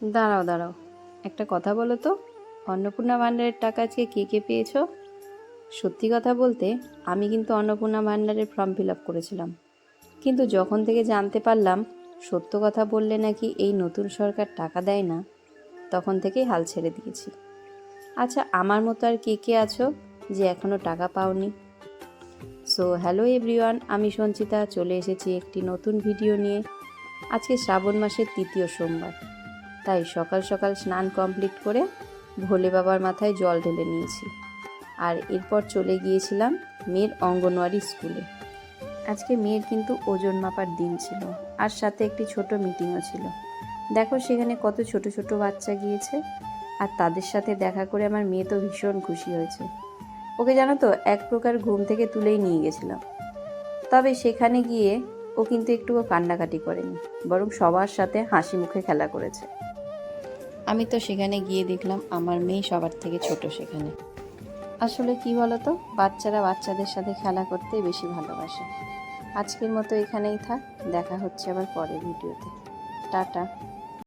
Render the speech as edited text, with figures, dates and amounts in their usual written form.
দাঁড়াও দাঁড়াও, একটা কথা বলো তো, অন্নপূর্ণা ভাণ্ডারের টাকা আজকে কে কে পেয়েছো? সত্যি কথা বলতে আমি কিন্তু অন্নপূর্ণা ভাণ্ডারের ফর্ম ফিল আপ করেছিলাম, কিন্তু যখন থেকে জানতে পারলাম সত্য কথা বললে নাকি এই নতুন সরকার টাকা দেয় না, তখন থেকেই হাল ছেড়ে দিয়েছি। আচ্ছা, আমার মতো আর কে কে আছো যে এখনও টাকা পাওনি? সো হ্যালো এভরিওয়ান, আমি সঞ্চিতা চলে এসেছি একটি নতুন ভিডিও নিয়ে। আজকে শ্রাবণ মাসের তৃতীয় সোমবার, তাই সকাল সকাল স্নান কমপ্লিট করে ভোলে বাবার মাথায় জল ঢেলে নিয়েছি। আর এরপর চলে গিয়েছিলাম মেয়ের অঙ্গনওয়াড়ি স্কুলে। আজকে মেয়ের কিন্তু ওজন মাপার দিন ছিল, আর সাথে একটি ছোট মিটিংও ছিল। দেখো সেখানে কত ছোট ছোট বাচ্চা গিয়েছে, আর তাদের সাথে দেখা করে আমার মেয়ে তো ভীষণ খুশি হয়েছে। ওকে জানো তো, এক প্রকার ঘুম থেকে তুলেই নিয়ে গেছিলাম। তবে সেখানে গিয়ে ও কিন্তু একটুও কান্নাকাটি করেনি, বরং সবার সাথে হাসি মুখে খেলা করেছে। আমি তো সেখানে গিয়ে দেখলাম আমার মেয়ে সবার থেকে ছোট সেখানে। আসলে কি বলতো, বাচ্চারা বাচ্চাদের সাথে খেলা করতে বেশি ভালোবাসে। আজকের মতো এখানেই থাক, দেখা হচ্ছে আবার পরের ভিডিওতে। টাটা।